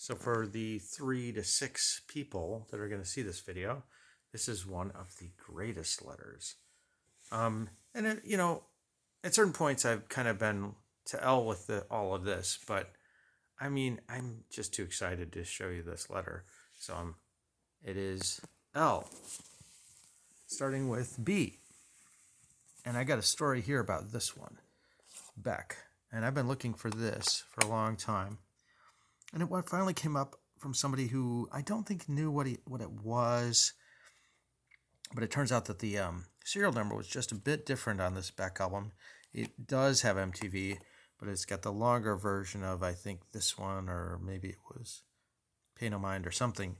So for the 3 to 6 people that are going to see this video, this is one of the greatest letters. And it, at certain points I've kind of been to L with all of this, but I mean, I'm just too excited to show you this letter. So it is L, starting with B. And I got a story here about this one, Beck. And I've been looking for this for a long time. And it finally came up from somebody who I don't think knew what it was. But it turns out that the serial number was just a bit different on this Beck album. It does have MTV, but it's got the longer version of, I think, this one, or maybe it was Pay No Mind or something.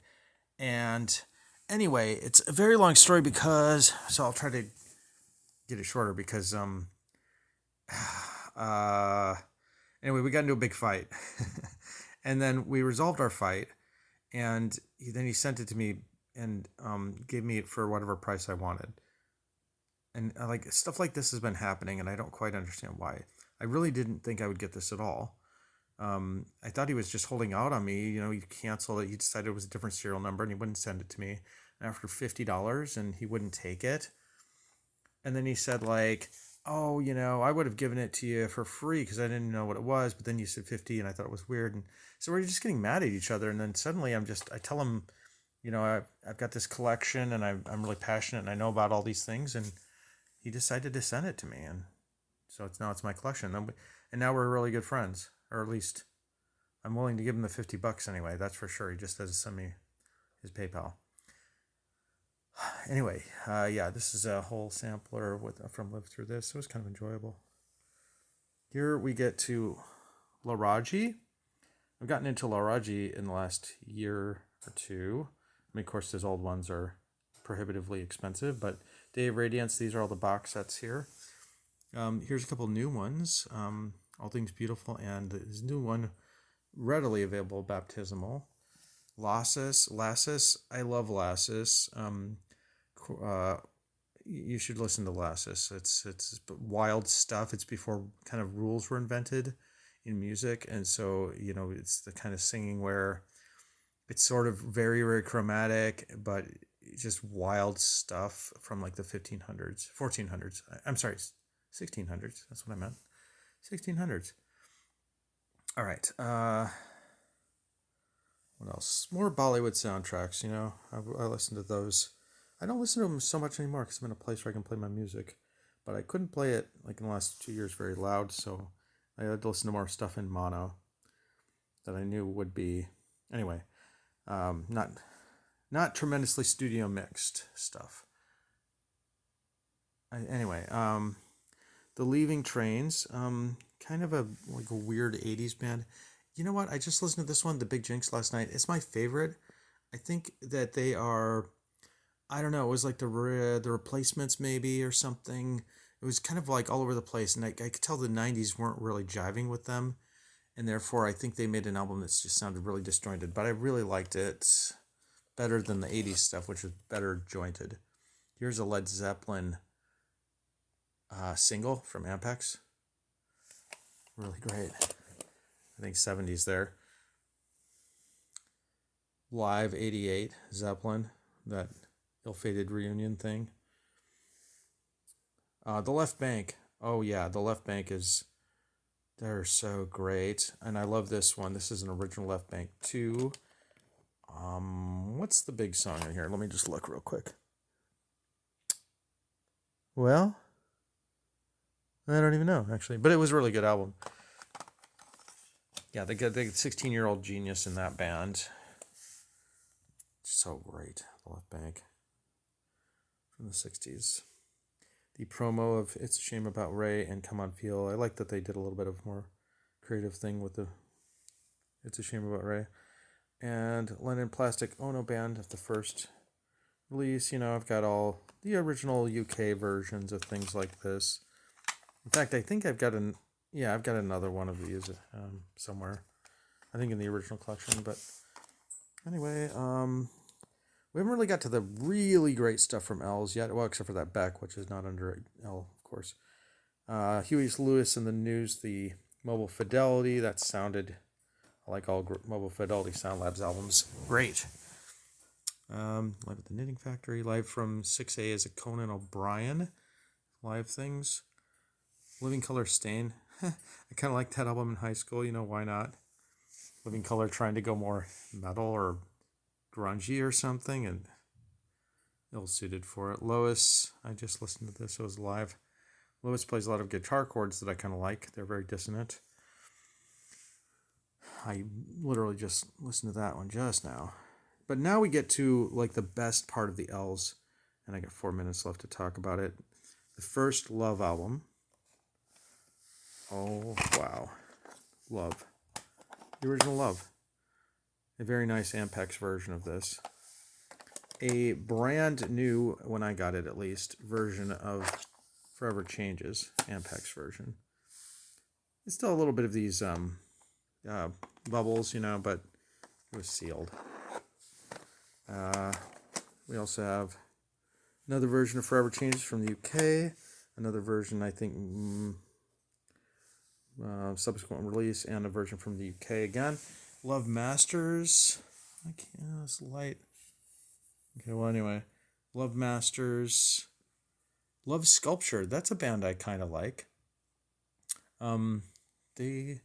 And anyway, it's a very long story so I'll try to get it shorter because, anyway, we got into a big fight. And then we resolved our fight, and then he sent it to me and gave me it for whatever price I wanted. And like stuff like this has been happening, and I don't quite understand why. I really didn't think I would get this at all. I thought he was just holding out on me. He canceled it. He decided it was a different serial number, and he wouldn't send it to me. And after $50, and he wouldn't take it. And then he said like, oh, I would have given it to you for free because I didn't know what it was. But then you said 50, and I thought it was weird. And so we're just getting mad at each other. And then suddenly I tell him, I've got this collection, and I'm really passionate, and I know about all these things. And he decided to send it to me. And so it's my collection. And now we're really good friends, or at least I'm willing to give him the $50 anyway. That's for sure. He just has to send me his PayPal. Anyway, this is a whole sampler from Live Through This. It was kind of enjoyable. Here we get to Laraji. I've gotten into Laraji in the last year or two. I mean, of course, his old ones are prohibitively expensive, but Day of Radiance, these are all the box sets here. Here's a couple new ones. All Things Beautiful, and this new one, readily available, Baptismal. Lassus. I love Lassus. You should listen to Lassus. It's wild stuff. It's before kind of rules were invented in music, and so it's the kind of singing where it's sort of very, very chromatic, but just wild stuff from like the 1500s, 1400s. I'm sorry, 1600s. That's what I meant. 1600s. All right. What else? More Bollywood soundtracks. I listen to those. I don't listen to them so much anymore because I'm in a place where I can play my music, but I couldn't play it like in the last 2 years very loud, so I had to listen to more stuff in mono that I knew would be anyway. Not tremendously studio mixed stuff. The Leaving Trains, kind of a weird 80s band. You know what? I just listened to this one, The Big Jinx, last night. It's my favorite. I think that they are, I don't know, it was like the Replacements maybe or something. It was kind of like all over the place, and I could tell the 90s weren't really jiving with them, and therefore I think they made an album that just sounded really disjointed, but I really liked it. Better than the 80s stuff, which was better jointed. Here's a Led Zeppelin single from Ampex. Really great. I think 70s there. Live 88, Zeppelin, that ill-fated reunion thing. The Left Bank. Oh yeah, the Left Bank they're so great. And I love this one. This is an original Left Bank 2. What's the big song in here? Let me just look real quick. Well, I don't even know, actually. But it was a really good album. Yeah, they got the 16-year-old genius in that band. So great. The Left Bank from the 60s. The promo of It's a Shame About Ray and Come On Feel. I like that they did a little bit of more creative thing with the It's a Shame About Ray. And Lennon Plastic Ono Band of the first release. I've got all the original UK versions of things like this. In fact, I think I've got another one of these somewhere. I think in the original collection. But anyway, we haven't really got to the really great stuff from L's yet. Well, except for that Beck, which is not under L, of course. Huey Lewis and the News, the Mobile Fidelity, that sounded I like all Mobile Fidelity Sound Labs albums. Great. Live at the Knitting Factory. Live from 6A is a Conan O'Brien. Live things. Living Color Stain. I kind of liked that album in high school. You know, why not? Living Color trying to go more metal or grungy or something, and ill-suited for it. Lois, I just listened to this. It was live. Lois plays a lot of guitar chords that I kind of like. They're very dissonant. I literally just listened to that one just now. But now we get to like the best part of the L's, and I got 4 minutes left to talk about it. The first Love album. Oh, wow. Love. The original Love. A very nice Ampex version of this. A brand new, when I got it at least, version of Forever Changes, Ampex version. It's still a little bit of these bubbles, you know, but it was sealed. We also have another version of Forever Changes from the UK. Another version, I think, subsequent release, and a version from the UK again. Love Masters. I can't, it's light. Okay, well, anyway. Love Masters. Love Sculpture. That's a band I kind of like. They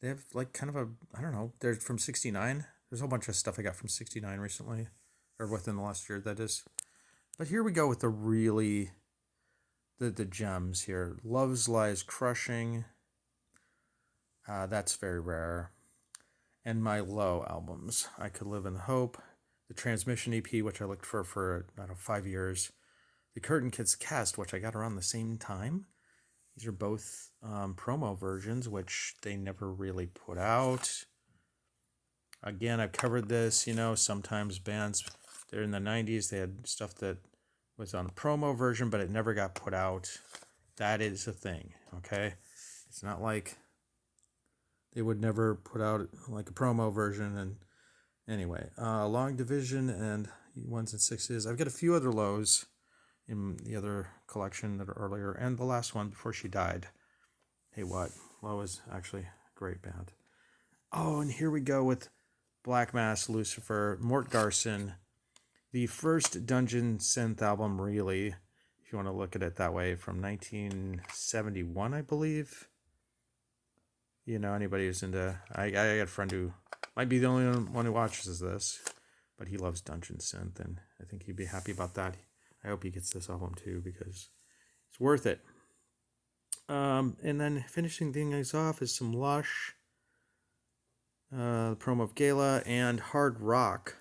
have like kind of a, I don't know, they're from 69. There's a whole bunch of stuff I got from 69 recently, or within the last year, that is. But here we go with the really, the gems here. Love's Lies Crushing. That's very rare. And my low albums. I Could Live in Hope. The Transmission EP, which I looked for I don't know, 5 years. The Curtain Kids Cast, which I got around the same time. These are both promo versions, which they never really put out. Again, I've covered this, you know, sometimes bands, they're in the 90s, they had stuff that was on a promo version, but it never got put out. That is a thing, okay? It's not like they would never put out like a promo version. And anyway, Long Division and ones and sixes. I've got a few other lows in the other collection that are earlier, and the last one before she died. Hey, what? Low is actually a great band. Oh, and here we go with Black Mass, Lucifer, Mort Garson, the first Dungeon Synth album, really, if you want to look at it that way, from 1971, I believe. You know, anybody who's into, I got a friend who might be the only one who watches this, but he loves Dungeon Synth, and I think he'd be happy about that. I hope he gets this album too, because it's worth it. And then finishing things off is some Lush, the promo of Gala, and Hard Rock.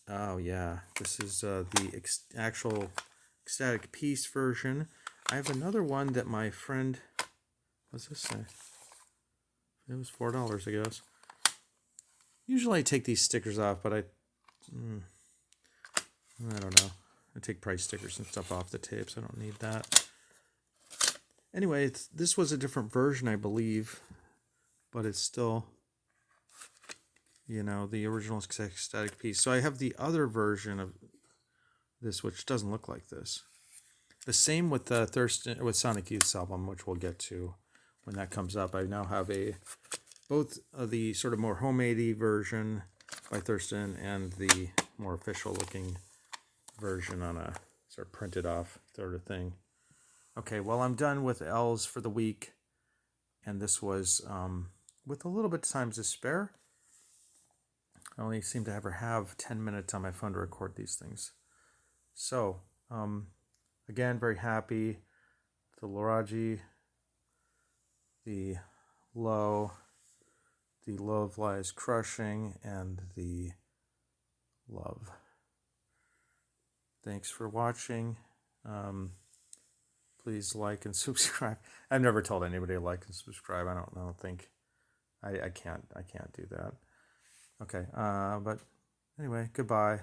Oh yeah, this is the actual Ecstatic Peace version. I have another one that my friend, what's this say? It was $4, I guess. Usually I take these stickers off, but I don't know. I take price stickers and stuff off the tapes. I don't need that. Anyway, this was a different version, I believe, but it's still, you know, the original Ecstatic Peace. So I have the other version of this, which doesn't look like this. The same with with Sonic Youth's album, which we'll get to when that comes up. I now have both the sort of more homemade version by Thurston and the more official looking version on a sort of printed off sort of thing. Okay, well, I'm done with L's for the week, and this was with a little bit of time to spare. I only seem to ever have 10 minutes on my phone to record these things. So, again, very happy. The Loraji, the Low, the Love Lies Crushing, and the Love. Thanks for watching. Please like and subscribe. I've never told anybody to like and subscribe. I don't think I can't do that. Okay. But anyway, goodbye.